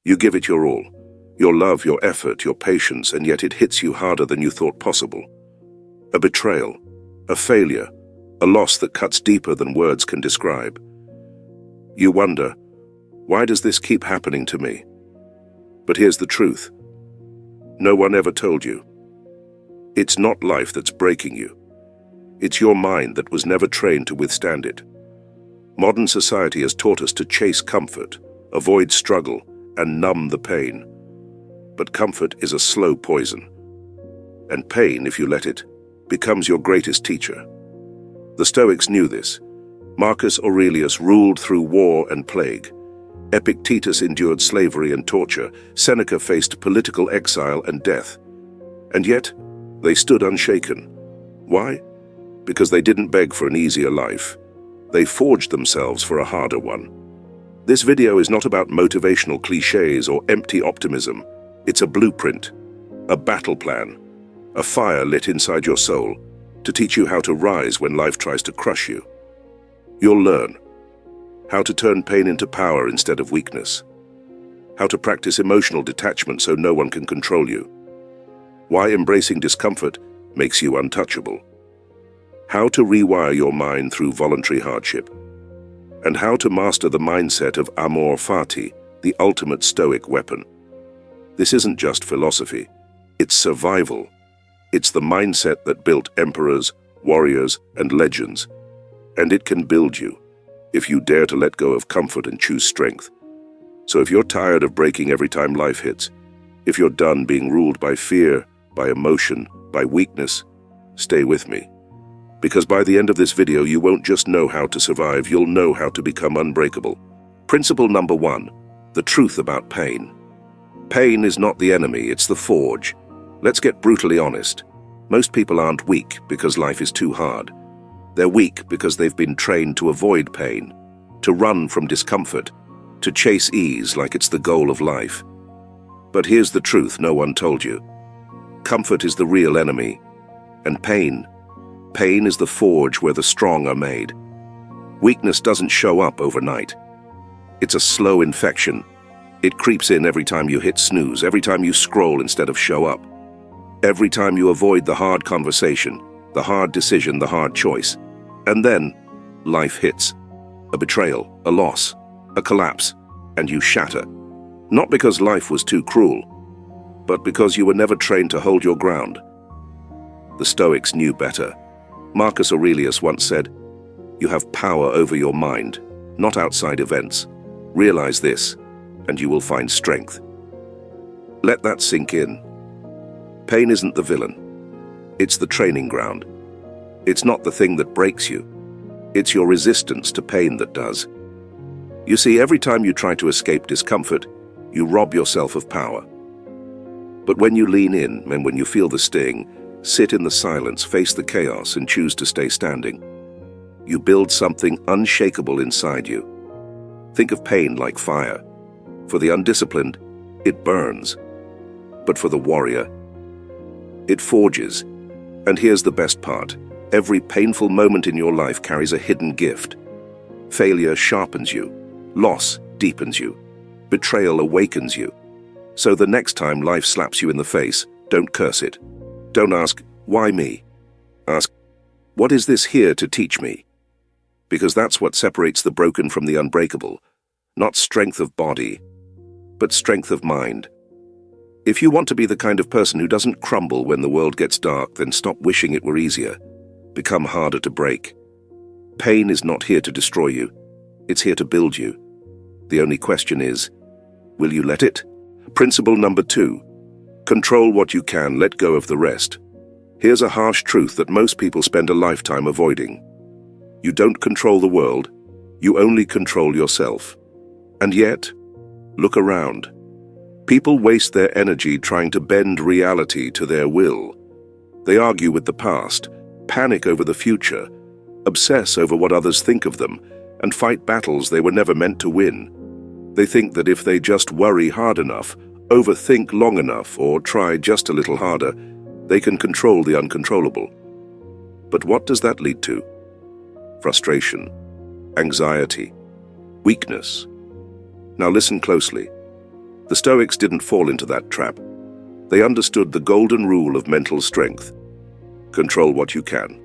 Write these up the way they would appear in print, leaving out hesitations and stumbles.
You give it your all, your love, your effort, your patience, and yet it hits you harder than you thought possible. A betrayal, a failure, a loss that cuts deeper than words can describe. You wonder, why does this keep happening to me? But here's the truth. No one ever told you. It's not life that's breaking you. It's your mind that was never trained to withstand it. Modern society has taught us to chase comfort, avoid struggle, and numb the pain. But comfort is a slow poison. And pain, if you let it, becomes your greatest teacher. The Stoics knew this. Marcus Aurelius ruled through war and plague. Epictetus endured slavery and torture. Seneca faced political exile and death. And yet, they stood unshaken. Why? Because they didn't beg for an easier life. They forged themselves for a harder one. This video is not about motivational cliches or empty optimism. It's a blueprint, a battle plan, a fire lit inside your soul to teach you how to rise when life tries to crush you. You'll learn how to turn pain into power instead of weakness, how to practice emotional detachment so no one can control you, why embracing discomfort makes you untouchable, how to rewire your mind through voluntary hardship, and how to master the mindset of amor fati, the ultimate Stoic weapon. This isn't just philosophy, it's survival. It's the mindset that built emperors, warriors, and legends. And it can build you, if you dare to let go of comfort and choose strength. So if you're tired of breaking every time life hits, if you're done being ruled by fear, by emotion, by weakness, stay with me. Because by the end of this video, you won't just know how to survive, you'll know how to become unbreakable. Principle number 1, the truth about pain. Pain is not the enemy, it's the forge. Let's get brutally honest. Most people aren't weak because life is too hard. They're weak because they've been trained to avoid pain, to run from discomfort, to chase ease like it's the goal of life. But here's the truth no one told you. Comfort is the real enemy, and pain is the forge where the strong are made. Weakness doesn't show up overnight. It's a slow infection. It creeps in every time you hit snooze, every time you scroll instead of show up. Every time you avoid the hard conversation, the hard decision, the hard choice. And then, life hits. A betrayal, a loss, a collapse, and you shatter. Not because life was too cruel, but because you were never trained to hold your ground. The Stoics knew better. Marcus Aurelius once said, "You have power over your mind, not outside events. Realize this, and you will find strength." Let that sink in. Pain isn't the villain. It's the training ground. It's not the thing that breaks you. It's your resistance to pain that does. You see, every time you try to escape discomfort, you rob yourself of power. But when you lean in, and when you feel the sting, sit in the silence, face the chaos, and choose to stay standing, you build something unshakable inside you. Think of pain like fire. For the undisciplined, it burns. But for the warrior, it forges. And here's the best part. Every painful moment in your life carries a hidden gift. Failure sharpens you. Loss deepens you. Betrayal awakens you. So the next time life slaps you in the face, don't curse it. Don't ask, why me? Ask, what is this here to teach me? Because that's what separates the broken from the unbreakable. Not strength of body, but strength of mind. If you want to be the kind of person who doesn't crumble when the world gets dark, then stop wishing it were easier. Become harder to break. Pain is not here to destroy you. It's here to build you. The only question is, will you let it? Principle number 2. Control what you can, let go of the rest. Here's a harsh truth that most people spend a lifetime avoiding. You don't control the world. You only control yourself. And yet, look around. People waste their energy trying to bend reality to their will. They argue with the past, panic over the future, obsess over what others think of them, and fight battles they were never meant to win. They think that if they just worry hard enough, overthink long enough, or try just a little harder, they can control the uncontrollable. But what does that lead to? Frustration, anxiety, weakness. Now listen closely. The Stoics didn't fall into that trap. They understood the golden rule of mental strength. Control what you can.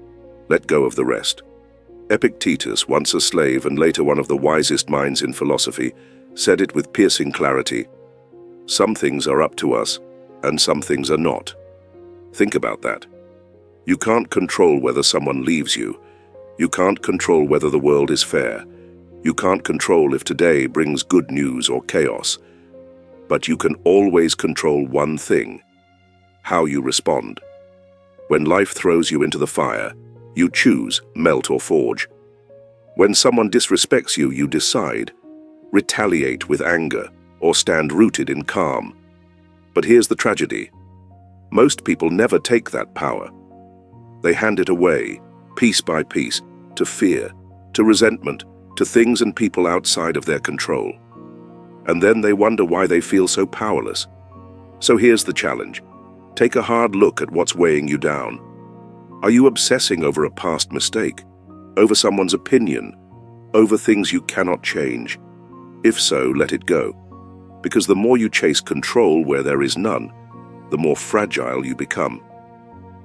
Let go of the rest. Epictetus, once a slave and later one of the wisest minds in philosophy, said it with piercing clarity. Some things are up to us, and some things are not. Think about that. You can't control whether someone leaves you. You can't control whether the world is fair. You can't control if today brings good news or chaos. But you can always control one thing: how you respond. When life throws you into the fire, you choose melt or forge. When someone disrespects you, you decide, retaliate with anger, or stand rooted in calm. But here's the tragedy. Most people never take that power. They hand it away, piece by piece, to fear, to resentment, to things and people outside of their control. And then they wonder why they feel so powerless. So here's the challenge. Take a hard look at what's weighing you down. Are you obsessing over a past mistake? Over someone's opinion? Over things you cannot change? If so, let it go. Because the more you chase control where there is none, the more fragile you become.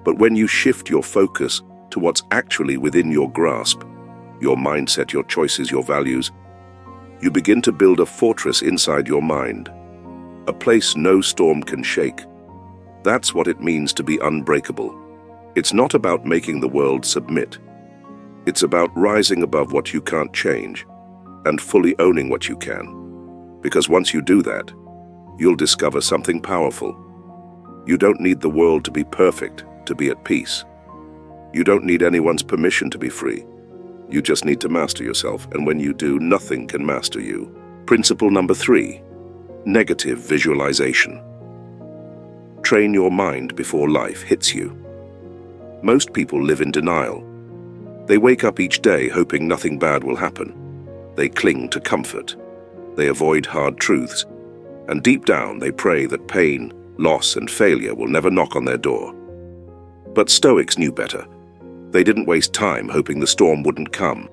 But when you shift your focus to what's actually within your grasp, your mindset, your choices, your values, you begin to build a fortress inside your mind, a place no storm can shake. That's what it means to be unbreakable. It's not about making the world submit. It's about rising above what you can't change and fully owning what you can. Because once you do that, you'll discover something powerful. You don't need the world to be perfect to be at peace. You don't need anyone's permission to be free. You just need to master yourself, and when you do, nothing can master you. Principle number 3, negative visualization. Train your mind before life hits you. Most people live in denial. They wake up each day hoping nothing bad will happen. They cling to comfort. They avoid hard truths. And deep down, they pray that pain, loss, and failure will never knock on their door. But Stoics knew better. They didn't waste time hoping the storm wouldn't come.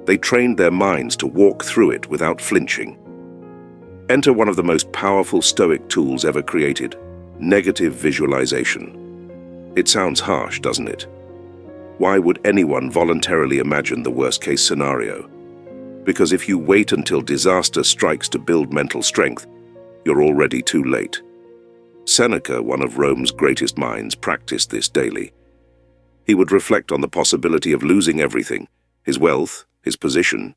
They trained their minds to walk through it without flinching. Enter one of the most powerful Stoic tools ever created: negative visualization. It sounds harsh, doesn't it? Why would anyone voluntarily imagine the worst-case scenario? Because if you wait until disaster strikes to build mental strength, you're already too late. Seneca, one of Rome's greatest minds, practiced this daily. He would reflect on the possibility of losing everything, his wealth, his position,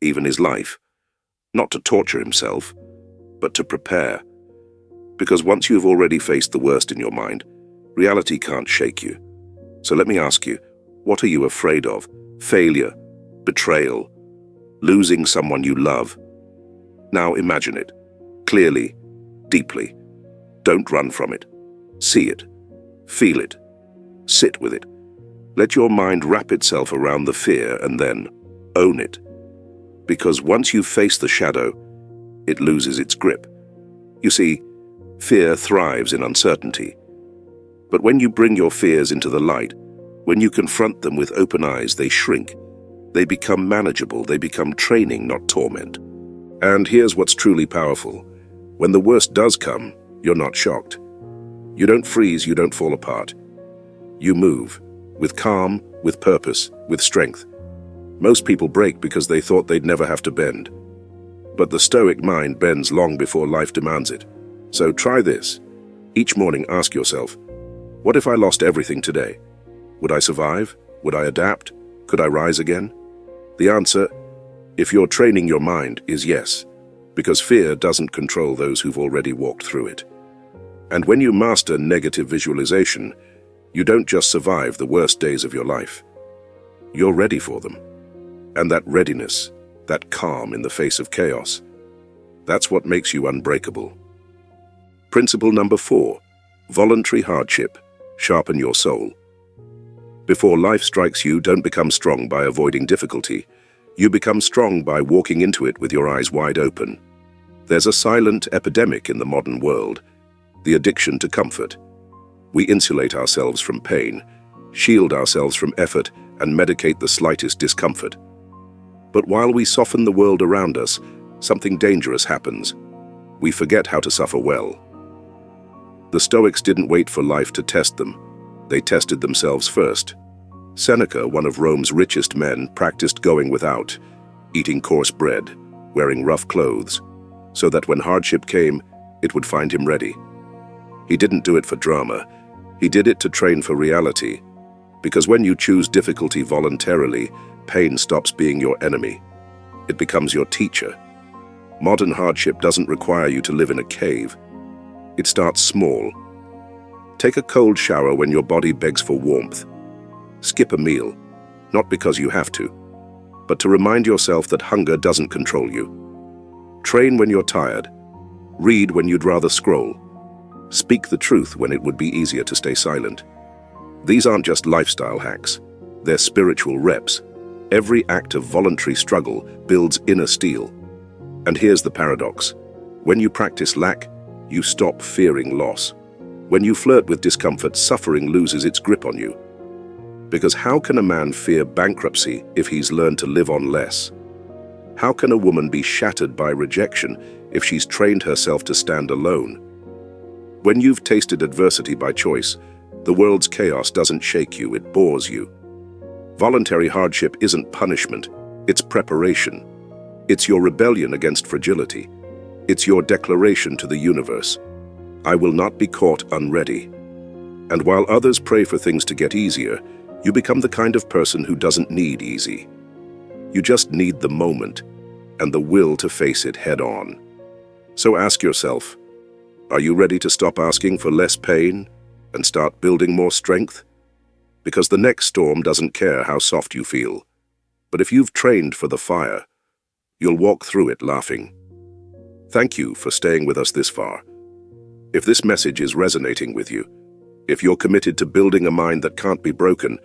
even his life. Not to torture himself, but to prepare. Because once you've already faced the worst in your mind, reality can't shake you. So let me ask you, what are you afraid of? Failure, betrayal, losing someone you love? Now imagine it, clearly, deeply. Don't run from it. See it, feel it, sit with it. Let your mind wrap itself around the fear and then own it. Because once you face the shadow, it loses its grip. You see, fear thrives in uncertainty. But when you bring your fears into the light, when you confront them with open eyes, they shrink. They become manageable. They become training, not torment. And here's what's truly powerful. When the worst does come, you're not shocked. You don't freeze, you don't fall apart. You move. With calm, with purpose, with strength. Most people break because they thought they'd never have to bend. But the Stoic mind bends long before life demands it. So try this. Each morning ask yourself, what if I lost everything today? Would I survive? Would I adapt? Could I rise again? The answer, if you're training your mind, is yes. Because fear doesn't control those who've already walked through it. And when you master negative visualization, you don't just survive the worst days of your life. You're ready for them. And that readiness, that calm in the face of chaos, that's what makes you unbreakable. Principle number 4, voluntary hardship. Sharpen your soul. Before life strikes you, don't become strong by avoiding difficulty. You become strong by walking into it with your eyes wide open. There's a silent epidemic in the modern world, the addiction to comfort. We insulate ourselves from pain, shield ourselves from effort, and medicate the slightest discomfort. But while we soften the world around us, something dangerous happens. We forget how to suffer well. The Stoics didn't wait for life to test them. They tested themselves first. Seneca, one of Rome's richest men, practiced going without, eating coarse bread, wearing rough clothes, so that when hardship came, it would find him ready. He didn't do it for drama. He did it to train for reality. Because when you choose difficulty voluntarily, pain stops being your enemy. It becomes your teacher. Modern hardship doesn't require you to live in a cave. It starts small. Take a cold shower when your body begs for warmth. Skip a meal, not because you have to, but to remind yourself that hunger doesn't control you. Train when you're tired. Read when you'd rather scroll. Speak the truth when it would be easier to stay silent. These aren't just lifestyle hacks. They're spiritual reps. Every act of voluntary struggle builds inner steel. And here's the paradox. When you practice lack, you stop fearing loss. When you flirt with discomfort, suffering loses its grip on you. Because how can a man fear bankruptcy if he's learned to live on less? How can a woman be shattered by rejection if she's trained herself to stand alone? When you've tasted adversity by choice, the world's chaos doesn't shake you, it bores you. Voluntary hardship isn't punishment, it's preparation. It's your rebellion against fragility. It's your declaration to the universe. I will not be caught unready. And while others pray for things to get easier, you become the kind of person who doesn't need easy. You just need the moment and the will to face it head on. So ask yourself, are you ready to stop asking for less pain and start building more strength? Because the next storm doesn't care how soft you feel. But if you've trained for the fire, you'll walk through it laughing. Thank you for staying with us this far. If this message is resonating with you, if you're committed to building a mind that can't be broken,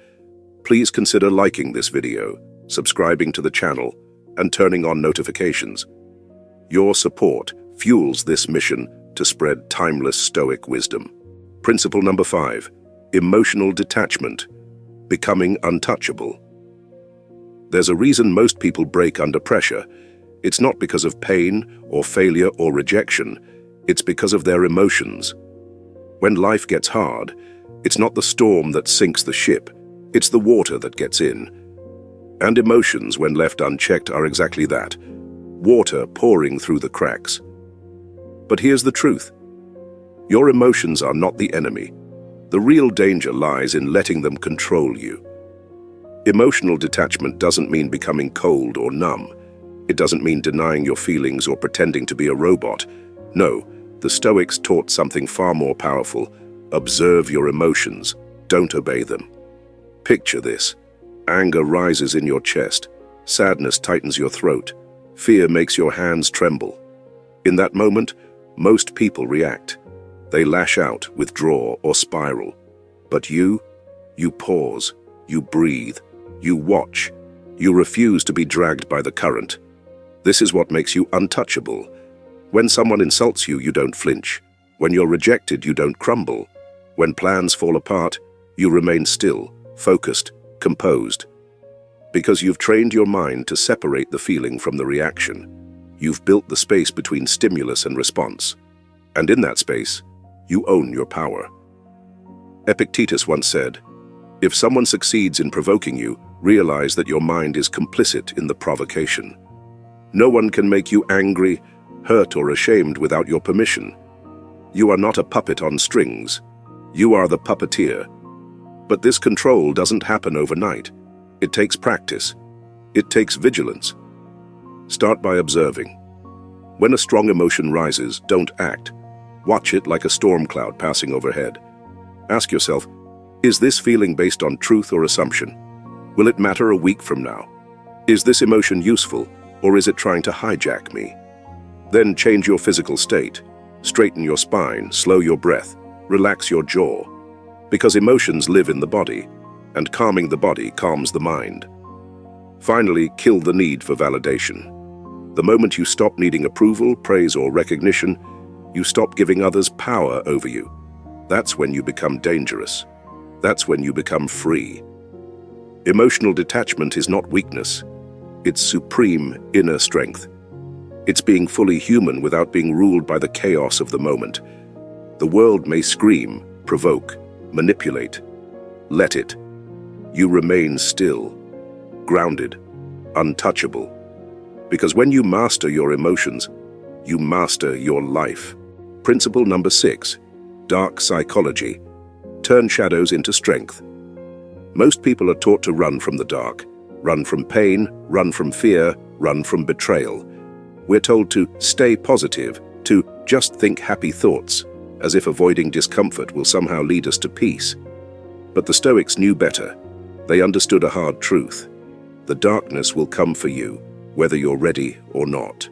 please consider liking this video, subscribing to the channel, and turning on notifications. Your support fuels this mission to spread timeless Stoic wisdom. Principle number 5, emotional detachment, becoming untouchable. There's a reason most people break under pressure. It's not because of pain or failure or rejection. It's because of their emotions. When life gets hard, it's not the storm that sinks the ship. It's the water that gets in. And emotions, when left unchecked, are exactly that. Water pouring through the cracks. But here's the truth. Your emotions are not the enemy. The real danger lies in letting them control you. Emotional detachment doesn't mean becoming cold or numb. It doesn't mean denying your feelings or pretending to be a robot. No, the Stoics taught something far more powerful. Observe your emotions. Don't obey them. Picture this. Anger rises in your chest. Sadness tightens your throat. Fear makes your hands tremble. In that moment, most people react. They lash out, withdraw, or spiral. But you pause, you breathe, you watch. You refuse to be dragged by the current. This is what makes you untouchable. When someone insults you, you don't flinch. When you're rejected, you don't crumble. When plans fall apart, you remain still, focused, composed. Because you've trained your mind to separate the feeling from the reaction. You've built the space between stimulus and response. And in that space, you own your power. Epictetus once said, "If someone succeeds in provoking you, realize that your mind is complicit in the provocation. No one can make you angry, hurt, or ashamed without your permission. You are not a puppet on strings. You are the puppeteer. But this control doesn't happen overnight. It takes practice. It takes vigilance. Start by observing. When a strong emotion rises, don't act. Watch it like a storm cloud passing overhead. Ask yourself, is this feeling based on truth or assumption? Will it matter a week from now? Is this emotion useful, or is it trying to hijack me? Then change your physical state. Straighten your spine, slow your breath, relax your jaw. Because emotions live in the body, and calming the body calms the mind. Finally, kill the need for validation. The moment you stop needing approval, praise, or recognition, you stop giving others power over you. That's when you become dangerous. That's when you become free. Emotional detachment is not weakness. It's supreme inner strength. It's being fully human without being ruled by the chaos of the moment. The world may scream, provoke, manipulate. Let it. You remain still, grounded, untouchable. Because when you master your emotions, you master your life. Principle number 6, dark psychology. Turn shadows into strength. Most people are taught to run from the dark, run from pain, run from fear, run from betrayal. We're told to stay positive, to just think happy thoughts, as if avoiding discomfort will somehow lead us to peace. But the Stoics knew better. They understood a hard truth. The darkness will come for you, whether you're ready or not.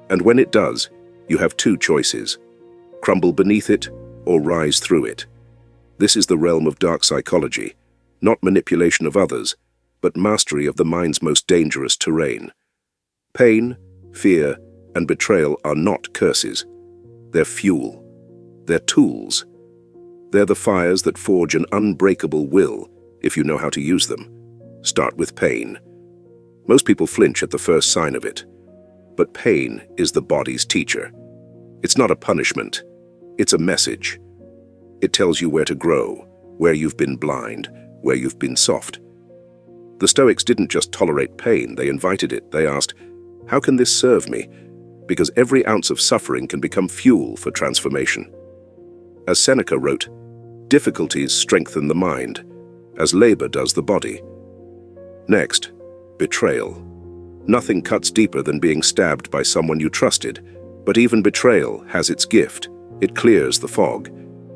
And when it does, you have two choices: crumble beneath it or rise through it. This is the realm of dark psychology, not manipulation of others, but mastery of the mind's most dangerous terrain. Pain, fear, and betrayal are not curses. They're fuel. They're tools. They're the fires that forge an unbreakable will if you know how to use them. Start with pain. Most people flinch at the first sign of it. But pain is the body's teacher. It's not a punishment. It's a message. It tells you where to grow, where you've been blind, where you've been soft. The Stoics didn't just tolerate pain, they invited it. They asked, how can this serve me? Because every ounce of suffering can become fuel for transformation. As Seneca wrote, difficulties strengthen the mind, as labor does the body. Next, betrayal. Nothing cuts deeper than being stabbed by someone you trusted, but even betrayal has its gift. It clears the fog.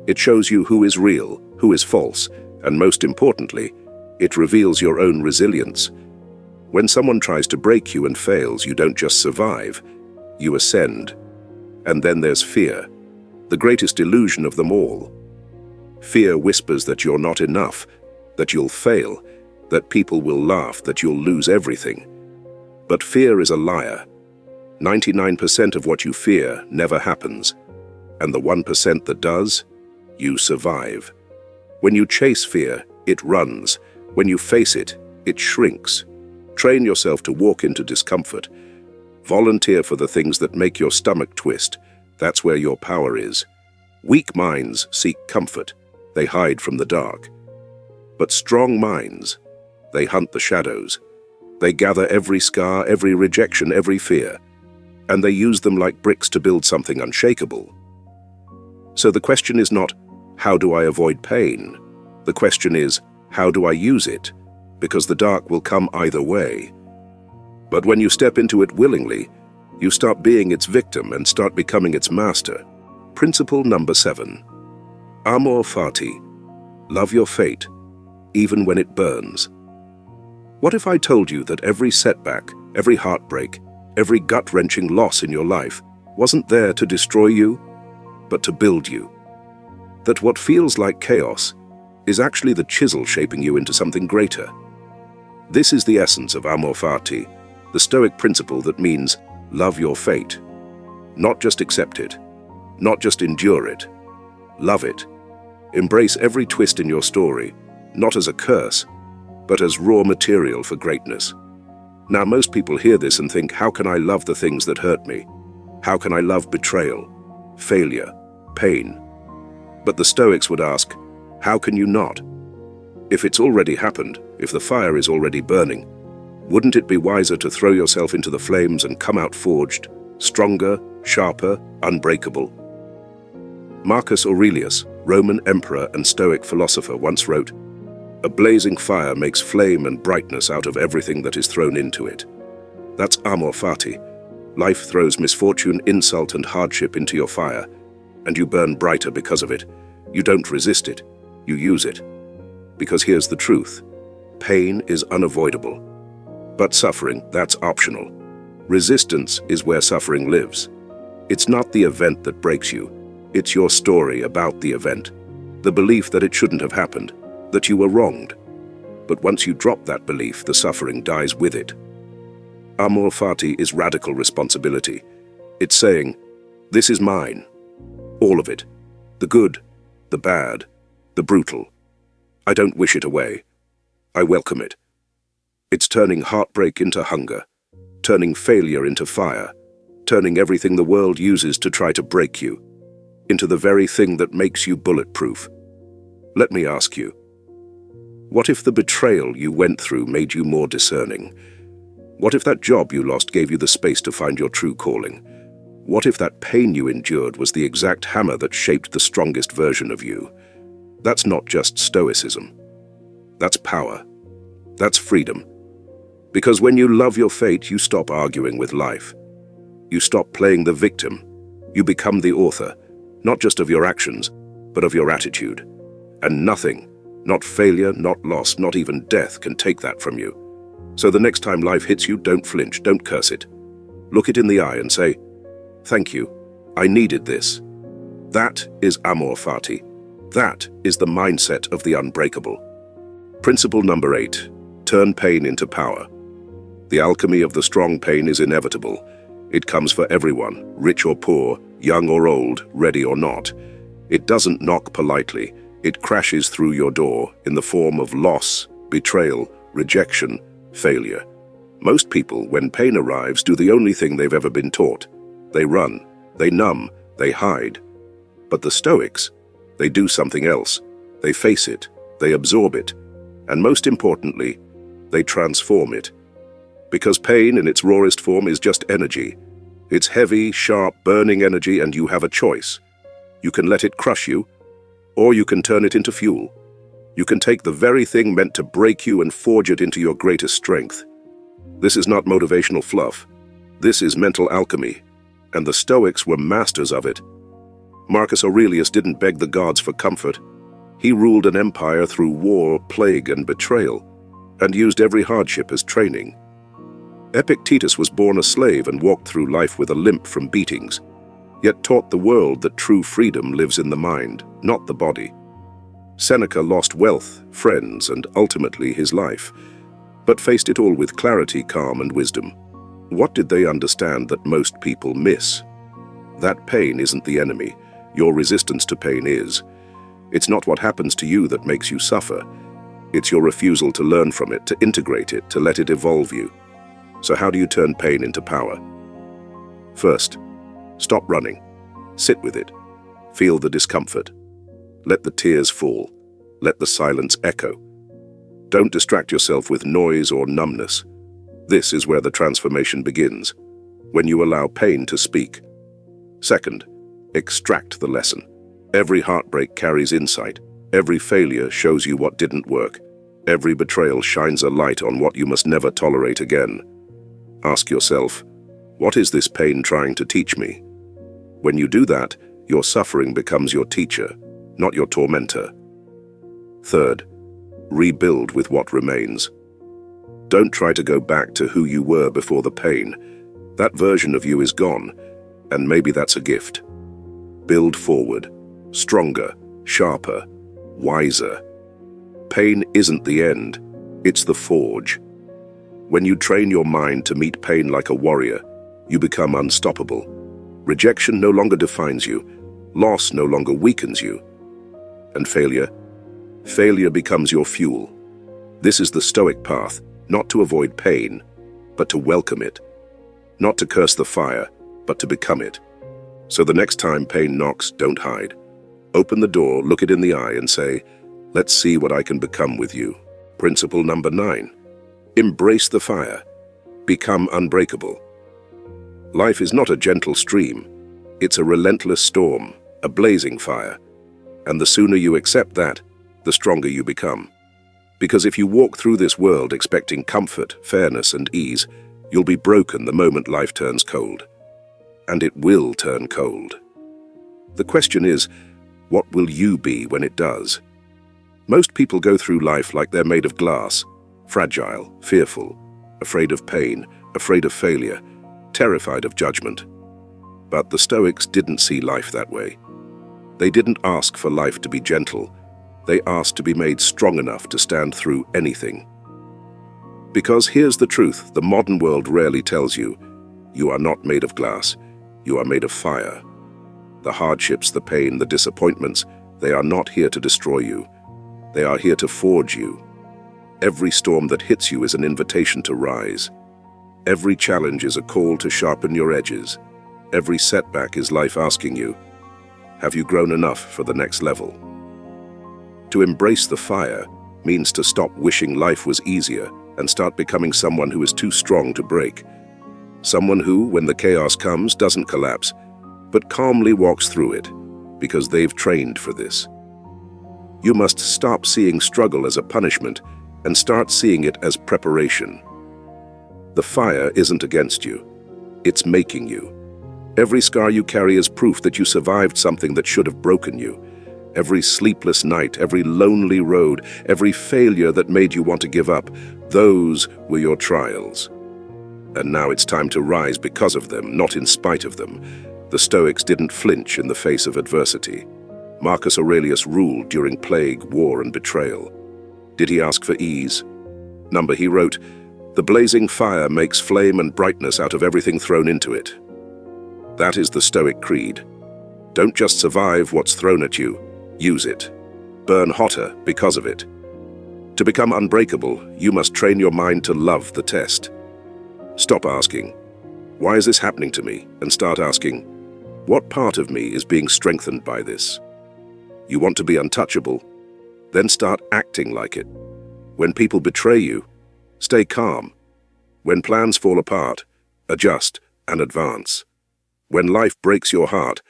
It shows you who is real, who is false, and most importantly, it reveals your own resilience. When someone tries to break you and fails, you don't just survive, you ascend. And then there's fear, the greatest illusion of them all. Fear whispers that you're not enough, that you'll fail, that people will laugh, that you'll lose everything. But fear is a liar. 99% of what you fear never happens. And the 1% that does, you survive. When you chase fear, it runs. When you face it, it shrinks. Train yourself to walk into discomfort. Volunteer for the things that make your stomach twist. That's where your power is. Weak minds seek comfort. They hide from the dark. But strong minds, they hunt the shadows. They gather every scar, every rejection, every fear, and they use them like bricks to build something unshakable. So the question is not, how do I avoid pain? The question is, how do I use it? Because the dark will come either way. But when you step into it willingly, you stop being its victim and start becoming its master. Principle number 7. Amor fati. Love your fate, even when it burns. What if I told you that every setback, every heartbreak, every gut-wrenching loss in your life wasn't there to destroy you, but to build you? That what feels like chaos is actually the chisel shaping you into something greater. This is the essence of amor fati, the Stoic principle that means love your fate. Not just accept it, not just endure it. Love it. Embrace every twist in your story, not as a curse, but as raw material for greatness. Now, most people hear this and think, how can I love the things that hurt me? How can I love betrayal, failure, pain? But the Stoics would ask, how can you not? If it's already happened, if the fire is already burning, wouldn't it be wiser to throw yourself into the flames and come out forged, stronger, sharper, unbreakable? Marcus Aurelius, Roman emperor and Stoic philosopher, once wrote, "A blazing fire makes flame and brightness out of everything that is thrown into it." That's amor fati. Life throws misfortune, insult, and hardship into your fire, and you burn brighter because of it. You don't resist it, you use it. Because here's the truth. Pain is unavoidable. But suffering, that's optional. Resistance is where suffering lives. It's not the event that breaks you. It's your story about the event. The belief that it shouldn't have happened, that you were wronged. But once you drop that belief, the suffering dies with it. Amor fati is radical responsibility. It's saying, this is mine. All of it. The good, the bad, the brutal. I don't wish it away. I welcome it. It's turning heartbreak into hunger, turning failure into fire, turning everything the world uses to try to break you into the very thing that makes you bulletproof. Let me ask you, what if the betrayal you went through made you more discerning? What if that job you lost gave you the space to find your true calling? What if that pain you endured was the exact hammer that shaped the strongest version of you? That's not just stoicism. That's power. That's freedom. Because when you love your fate, you stop arguing with life. You stop playing the victim. You become the author, not just of your actions, but of your attitude. And nothing, not failure, not loss, not even death, can take that from you. So the next time life hits you, don't flinch, don't curse it. Look it in the eye and say, "Thank you, I needed this." That is amor fati. That is the mindset of the unbreakable. Principle number 8, turn pain into power. The alchemy of the strong pain is inevitable. It comes for everyone, rich or poor, young or old, ready or not. It doesn't knock politely. It crashes through your door in the form of loss, betrayal, rejection, failure. Most people, when pain arrives, do the only thing they've ever been taught. They run, they numb, they hide. But the Stoics, they do something else. They face it, they absorb it, and most importantly, they transform it. Because pain in its rawest form is just energy. It's heavy, sharp, burning energy, and you have a choice. You can let it crush you, or you can turn it into fuel. You can take the very thing meant to break you and forge it into your greatest strength. This is not motivational fluff. This is mental alchemy, and the Stoics were masters of it. Marcus Aurelius didn't beg the gods for comfort. He ruled an empire through war, plague, and betrayal, and used every hardship as training. Epictetus was born a slave and walked through life with a limp from beatings, yet taught the world that true freedom lives in the mind, not the body. Seneca lost wealth, friends, and ultimately his life, but faced it all with clarity, calm, and wisdom. What did they understand that most people miss? That pain isn't the enemy. Your resistance to pain is. It's not what happens to you that makes you suffer. It's your refusal to learn from it, to integrate it, to let it evolve you. So how do you turn pain into power? First, stop running. Sit with it. Feel the discomfort. Let the tears fall. Let the silence echo. Don't distract yourself with noise or numbness. This is where the transformation begins, when you allow pain to speak. Second, extract the lesson. Every heartbreak carries insight. Every failure shows you what didn't work. Every betrayal shines a light on what you must never tolerate again. Ask yourself, what is this pain trying to teach me? When you do that, your suffering becomes your teacher, not your tormentor. Third, rebuild with what remains. Don't try to go back to who you were before the pain. That version of you is gone, and maybe that's a gift. Build forward, stronger, sharper, wiser. Pain isn't the end, it's the forge. When you train your mind to meet pain like a warrior, you become unstoppable. Rejection no longer defines you, loss no longer weakens you. And failure becomes your fuel. This is the Stoic path, not to avoid pain, but to welcome it. Not to curse the fire, but to become it. So the next time pain knocks, don't hide. Open the door, look it in the eye, and say, "Let's see what I can become with you." Principle number 9. Embrace the fire. Become unbreakable. Life is not a gentle stream. It's a relentless storm, a blazing fire. And the sooner you accept that, the stronger you become. Because if you walk through this world expecting comfort, fairness, and ease, you'll be broken the moment life turns cold. And it will turn cold. The question is, what will you be when it does? Most people go through life like they're made of glass, fragile, fearful, afraid of pain, afraid of failure, terrified of judgment. But the Stoics didn't see life that way. They didn't ask for life to be gentle. They asked to be made strong enough to stand through anything. Because here's the truth the modern world rarely tells you. You are not made of glass. You are made of fire. The hardships, the pain, the disappointments, they are not here to destroy you. They are here to forge you. Every storm that hits you is an invitation to rise. Every challenge is a call to sharpen your edges. Every setback is life asking you, have you grown enough for the next level? To embrace the fire means to stop wishing life was easier and start becoming someone who is too strong to break. Someone who, when the chaos comes, doesn't collapse, but calmly walks through it, because they've trained for this. You must stop seeing struggle as a punishment and start seeing it as preparation. The fire isn't against you, it's making you. Every scar you carry is proof that you survived something that should have broken you. Every sleepless night, every lonely road, every failure that made you want to give up, those were your trials. And now it's time to rise because of them, not in spite of them. The Stoics didn't flinch in the face of adversity. Marcus Aurelius ruled during plague, war, and betrayal. Did he ask for ease? No, he wrote, "The blazing fire makes flame and brightness out of everything thrown into it." That is the Stoic creed. Don't just survive what's thrown at you, use it. Burn hotter because of it. To become unbreakable, you must train your mind to love the test. Stop asking, "Why is this happening to me?" and start asking, "What part of me is being strengthened by this?" You want to be untouchable? Then start acting like it. When people betray you, stay calm. When plans fall apart, adjust and advance. When life breaks your heart,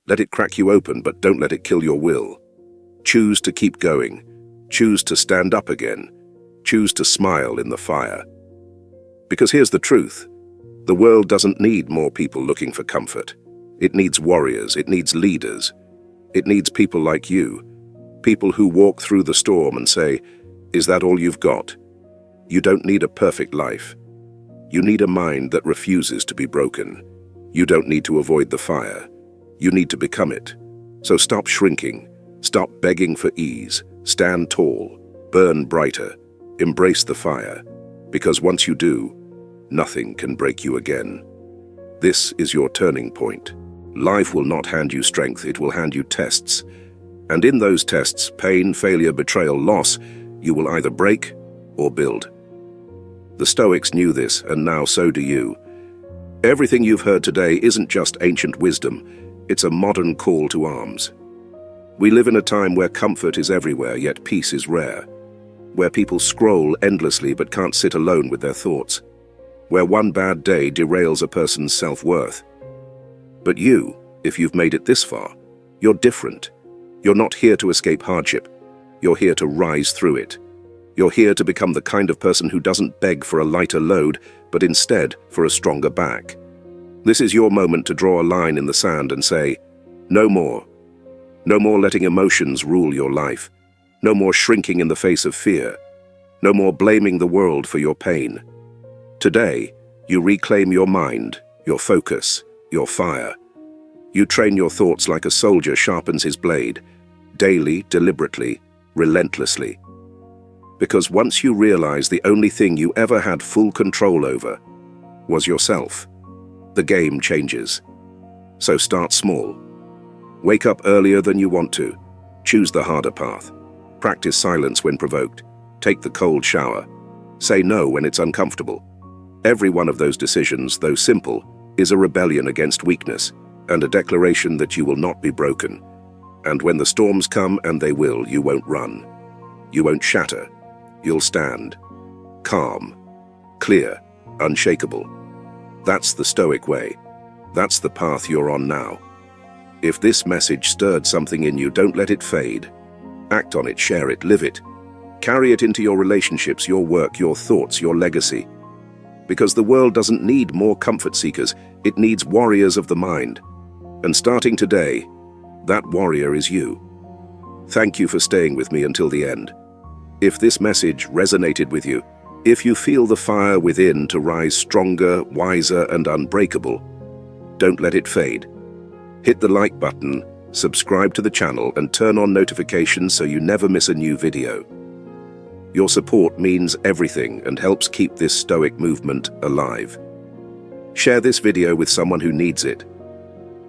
let it crack you open, but don't let it kill your will. Choose to keep going. Choose to stand up again. Choose to smile in the fire. Because here's the truth. The world doesn't need more people looking for comfort. It needs warriors. It needs leaders. It needs people like you. People who walk through the storm and say, "Is that all you've got?" You don't need a perfect life. You need a mind that refuses to be broken. You don't need to avoid the fire. You need to become it. So stop shrinking. Stop begging for ease. Stand tall. Burn brighter. Embrace the fire. Because once you do, nothing can break you again. This is your turning point. Life will not hand you strength, it will hand you tests. And in those tests, pain, failure, betrayal, loss, you will either break or build. The Stoics knew this, and now so do you. Everything you've heard today isn't just ancient wisdom, it's a modern call to arms. We live in a time where comfort is everywhere, yet peace is rare. Where people scroll endlessly but can't sit alone with their thoughts. Where one bad day derails a person's self-worth. But you, if you've made it this far, you're different. You're not here to escape hardship. You're here to rise through it. You're here to become the kind of person who doesn't beg for a lighter load, but instead for a stronger back. This is your moment to draw a line in the sand and say, no more. No more letting emotions rule your life. No more shrinking in the face of fear. No more blaming the world for your pain. Today, you reclaim your mind, your focus, your fire. You train your thoughts like a soldier sharpens his blade, daily, deliberately, relentlessly. Because once you realize the only thing you ever had full control over was yourself, the game changes. So start small. Wake up earlier than you want to. Choose the harder path. Practice silence when provoked. Take the cold shower. Say no when it's uncomfortable. Every one of those decisions, though simple, is a rebellion against weakness and a declaration that you will not be broken. And when the storms come, and they will, you won't run. You won't shatter. You'll stand. Calm. Clear. Unshakable. That's the Stoic way. That's the path you're on now. If this message stirred something in you, don't let it fade. Act on it, share it, live it. Carry it into your relationships, your work, your thoughts, your legacy. Because the world doesn't need more comfort seekers, it needs warriors of the mind. And starting today, that warrior is you. Thank you for staying with me until the end. If this message resonated with you, if you feel the fire within to rise stronger, wiser, and unbreakable, don't let it fade. Hit the like button, subscribe to the channel, and turn on notifications so you never miss a new video. Your support means everything and helps keep this Stoic movement alive. Share this video with someone who needs it.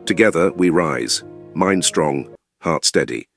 Together we rise, mind strong, heart steady.